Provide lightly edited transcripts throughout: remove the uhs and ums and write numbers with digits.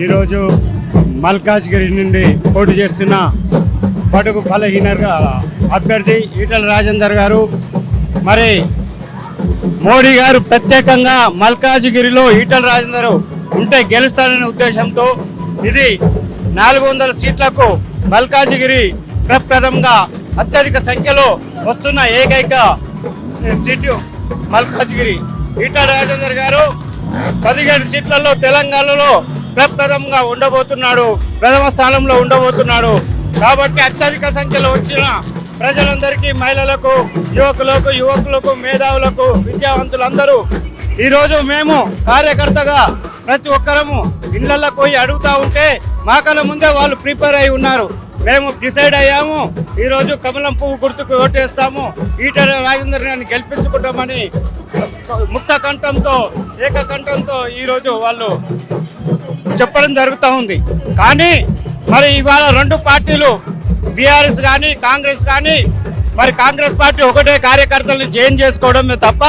ఈరోజు మల్కాజ్గిరి నుండి పోటీ చేస్తున్న బడుగు బలహీన అభ్యర్థి ఈటల రాజేందర్ గారు. మరి మోడీ గారు ప్రత్యేకంగా మల్కాజ్గిరిలో ఈటల రాజేందర్ ఉంటే గెలుస్తాడనే ఉద్దేశంతో ఇది 400 సీట్లకు మల్కాజ్గిరి ప్రప్రథమంగా అత్యధిక సంఖ్యలో వస్తున్న ఏకైక సీటు మల్కాజ్గిరి. ఈటల రాజేందర్ గారు 17 సీట్లలో తెలంగాణలో ప్రప్రథమంగా ఉండబోతున్నాడు, ప్రథమ స్థానంలో ఉండబోతున్నాడు. కాబట్టి అత్యధిక సంఖ్యలో వచ్చిన ప్రజలందరికీ, మహిళలకు, యువకులకు, మేధావులకు, విద్యావంతులందరూ ఈరోజు మేము కార్యకర్తగా ప్రతి ఒక్కరము ఇళ్లలోకి పోయి అడుగుతూ ఉంటే మాకన్నా ముందే వాళ్ళు ప్రిపేర్ అయి ఉన్నారు. మేము డిసైడ్ అయ్యాము, ఈరోజు కమలం పువ్వు గుర్తుకు ఓటేస్తాము, ఈటల రాజేందర్ గారిని గెలిపించుకుంటామని ముక్త కంఠంతో, ఏకకంఠంతో ఈరోజు వాళ్ళు చెప్పడం జరుగుతూ ఉంది. కానీ మరి ఇవాళ రెండు పార్టీలు బీఆర్ఎస్ కానీ కాంగ్రెస్ కానీ, మరి కాంగ్రెస్ పార్టీ ఒకటే కార్యకర్తలను జాయిన్ చేసుకోవడమే తప్ప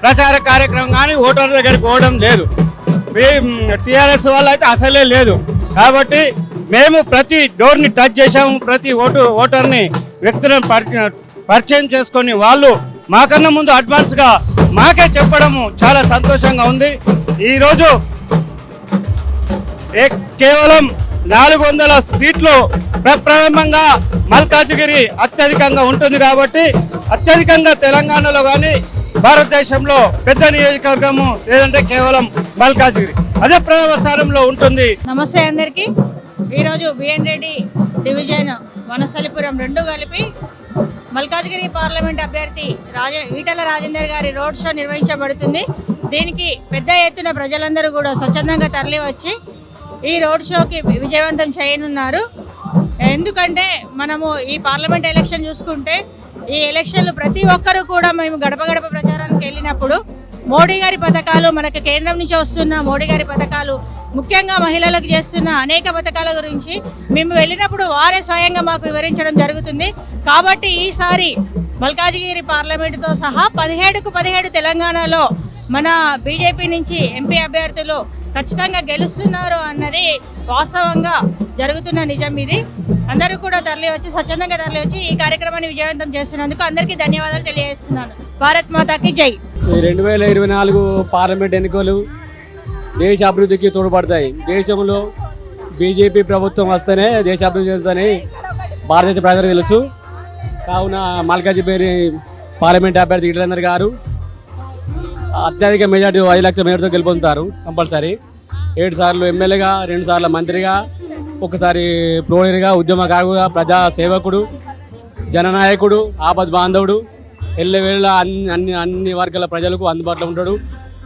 ప్రచార కార్యక్రమం కానీ ఓటర్ల దగ్గరికి పోవడం లేదు. టీఆర్ఎస్ వాళ్ళు అయితే అసలే లేదు. కాబట్టి మేము ప్రతి డోర్ని టచ్ చేసాము, ప్రతి ఓటర్ని వ్యక్తులను పరిచయం చేసుకొని వాళ్ళు మాకన్నా ముందు అడ్వాన్స్గా మాకే చెప్పడము చాలా సంతోషంగా ఉంది. ఈరోజు కేవలం 400 సీట్లు ప్రప్రథమంగా మల్కాజ్గిరి అత్యధికంగా ఉంటుంది. కాబట్టి అత్యధికంగా తెలంగాణలో కానీ భారతదేశంలో పెద్ద నియోజకవర్గము లేదంటే కేవలం మల్కాజ్గిరి అదే ప్రథమ స్థానంలో ఉంటుంది. నమస్తే అందరికీ. ఈరోజు బిఎన్ రెడ్డి డివిజన్, వనస్థలిపురం రెండు కలిపి మల్కాజ్గిరి పార్లమెంట్ అభ్యర్థి ఈటల రాజేందర్ గారి రోడ్ షో నిర్వహించబడుతుంది. దీనికి పెద్ద ఎత్తున ప్రజలందరూ కూడా స్వచ్ఛందంగా తరలి వచ్చి ఈ రోడ్ షోకి విజయవంతం చేయనున్నారు. ఎందుకంటే మనము ఈ పార్లమెంట్ ఎలక్షన్ చూసుకుంటే ఈ ఎలక్షన్లు ప్రతి ఒక్కరూ కూడా మేము గడప గడప ప్రచారానికి వెళ్ళినప్పుడు మోడీ గారి పథకాలు, మనకు కేంద్రం నుంచి వస్తున్న మోడీ గారి పథకాలు, ముఖ్యంగా మహిళలకు చేస్తున్న అనేక పథకాల గురించి మేము వెళ్ళినప్పుడు వారే స్వయంగా మాకు వివరించడం జరుగుతుంది. కాబట్టి ఈసారి మల్కాజ్గిరి పార్లమెంటుతో సహా 17కు 17 తెలంగాణలో మన బీజేపీ నుంచి ఎంపీ అభ్యర్థులు ఖచ్చితంగా గెలుస్తున్నారు అన్నది వాస్తవంగా జరుగుతున్న నిజం. ఇది అందరూ కూడా తరలి వచ్చి, స్వచ్ఛందంగా తరలి వచ్చి ఈ కార్యక్రమాన్ని విజయవంతం చేస్తున్నందుకు అందరికీ ధన్యవాదాలు తెలియజేస్తున్నాను. భారత్ మాతాకి జై. 2024 పార్లమెంట్ ఎన్నికలు దేశ అభివృద్ధికి తోడ్పడతాయి. దేశంలో బీజేపీ ప్రభుత్వం వస్తేనే దేశ అభివృద్ధి చెందుతుందని భారతదేశ ప్రజలకు తెలుసు. కావున మల్కాజ్గిరి పార్లమెంట్ అభ్యర్థి ఈటల గారు అత్యధిక మెజార్టీ 5 లక్షల మెజార్టీతో గెలుపొందుతారు కంపల్సరీ. 7 సార్లు ఎమ్మెల్యేగా, 2 సార్లు మంత్రిగా, ఒకసారి ప్రోడీగా, ఉద్యమకారుగా, ప్రజా సేవకుడు, జననాయకుడు, ఆపద్ బాంధవుడు, ఎల్లవేళ అన్ని వర్గాల ప్రజలకు అందుబాటులో ఉంటాడు.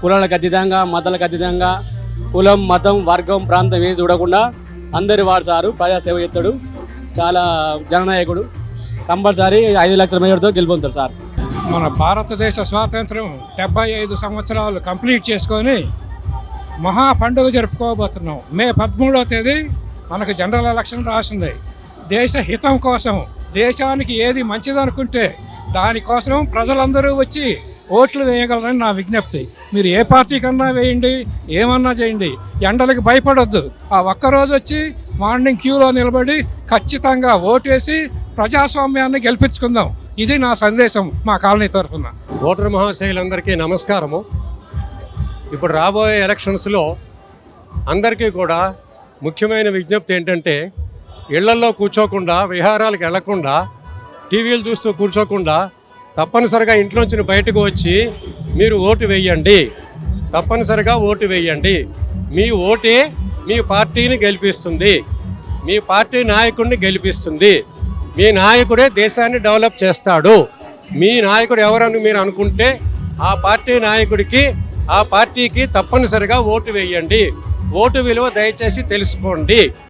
కులాలకు అతీతంగా, మతాలకు అతీతంగా, కులం, మతం, వర్గం, ప్రాంతం ఏది చూడకుండా అందరి వాడు సారు ప్రజాసేవ చేస్తాడు. చాలా జననాయకుడు. కంపల్సరీ 5 లక్షల మెజార్టీతో గెలుపొందుతారు సార్. మన భారతదేశ స్వాతంత్రం 75 సంవత్సరాలు కంప్లీట్ చేసుకొని మహా పండుగ జరుపుకోబోతున్నాం. మే 13వ తేదీ మనకు జనరల్ ఎలక్షన్ రాసింది. దేశ హితం కోసం, దేశానికి ఏది మంచిదనుకుంటే దానికోసం ప్రజలందరూ వచ్చి ఓట్లు వేయగలరని నా విజ్ఞప్తి. మీరు ఏ పార్టీ కన్నా వేయండి, ఏమన్నా చేయండి, ఎండలకు భయపడొద్దు. ఆ ఒక్కరోజు వచ్చి మార్నింగ్ క్యూలో నిలబడి ఖచ్చితంగా ఓటేసి ప్రజాస్వామ్యాన్ని గెలిపించుకుందాం. ఇది నా సందేశం మా కాలనీ తరఫున. ఓటర్ మహాశయులందరికీ నమస్కారము. ఇప్పుడు రాబోయే ఎలక్షన్స్లో అందరికీ కూడా ముఖ్యమైన విజ్ఞప్తి ఏంటంటే, ఇళ్లల్లో కూర్చోకుండా, విహారాలకు వెళ్లకుండా, టీవీలు చూస్తూ కూర్చోకుండా తప్పనిసరిగా ఇంట్లోంచి బయటకు వచ్చి మీరు ఓటు వేయండి. తప్పనిసరిగా ఓటు వేయండి. మీ ఓటే మీ పార్టీని గెలిపిస్తుంది, మీ పార్టీ నాయకుడిని గెలిపిస్తుంది. మీ నాయకుడే దేశాన్ని డెవలప్ చేస్తాడు. మీ నాయకుడు ఎవరని మీరు అనుకుంటే ఆ పార్టీ నాయకుడికి, ఆ పార్టీకి తప్పనిసరిగా ఓటు వేయండి. ఓటు విలువ దయచేసి తెలుసుకోండి.